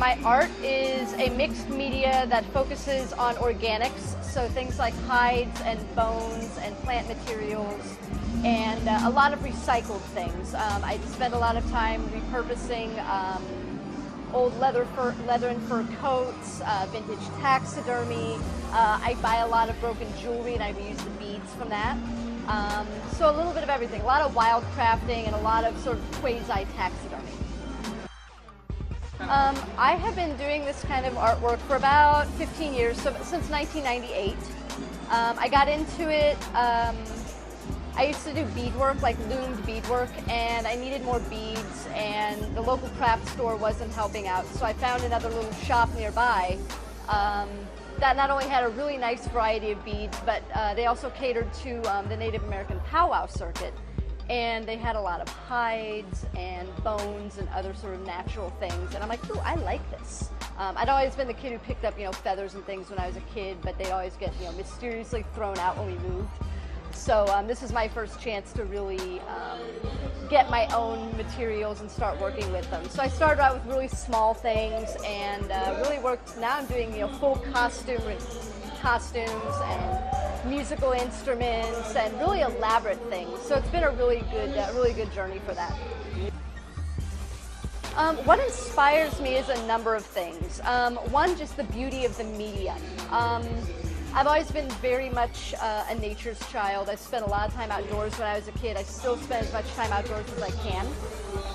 My art is a mixed media that focuses on organics, so things like hides and bones and plant materials, and a lot of recycled things. I spend a lot of time repurposing old leather and fur coats, vintage taxidermy. I buy a lot of broken jewelry and I reuse the beads from that. So a little bit of everything, a lot of wild crafting and a lot of sort of quasi-taxidermy. I have been doing this kind of artwork for about 15 years, so since 1998. I got into it, I used to do beadwork, like loomed beadwork, and I needed more beads, and the local craft store wasn't helping out, so I found another little shop nearby that not only had a really nice variety of beads, but they also catered to the Native American powwow circuit. And they had a lot of hides and bones and other sort of natural things. And I'm like, ooh, I like this. I'd always been the kid who picked up, feathers and things when I was a kid, but they'd always get, mysteriously thrown out when we moved. So this is my first chance to really get my own materials and start working with them. So I started out with really small things and really worked. Now I'm doing, full costumes and musical instruments and really elaborate things. So it's been a really good journey for that. What inspires me is a number of things. One, just the beauty of the medium. I've always been very much a nature's child. I spent a lot of time outdoors when I was a kid. I still spend as much time outdoors as I can.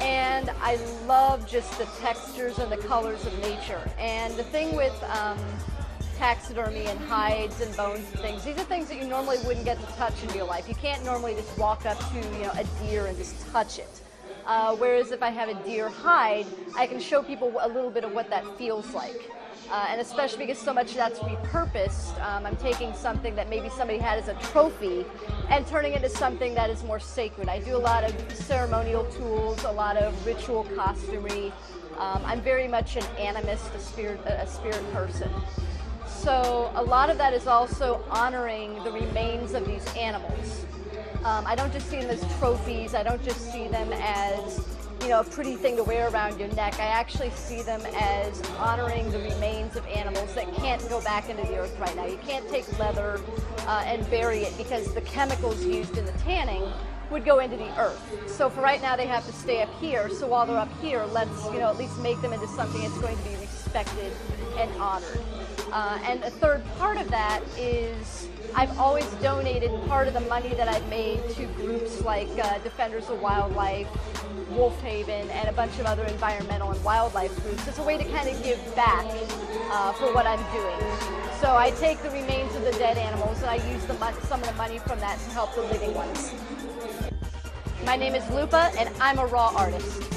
And I love just the textures and the colors of nature. And the thing with taxidermy and hides and bones and things, these are things that you normally wouldn't get to touch in real life. You can't normally just walk up to a deer and just touch it. Whereas if I have a deer hide, I can show people a little bit of what that feels like. And especially because so much of that's repurposed, I'm taking something that maybe somebody had as a trophy and turning it into something that is more sacred. I do a lot of ceremonial tools, a lot of ritual costumery. I'm very much an animist, a spirit person. So a lot of that is also honoring the remains of these animals. I don't just see them as trophies. I don't just see them as a pretty thing to wear around your neck. I actually see them as honoring the remains of animals that can't go back into the earth right now. You can't take leather and bury it because the chemicals used in the tanning would go into the earth. So for right now, they have to stay up here. So while they're up here, let's at least make them into something that's going to be respected and honored. And a third part of that is I've always donated part of the money that I've made to groups like Defenders of Wildlife, Wolf Haven, and a bunch of other environmental and wildlife groups. It's a way to kind of give back for what I'm doing. So I take the remains of the dead animals and I use some of the money from that to help the living ones. My name is LUPA and I'm a raw artist.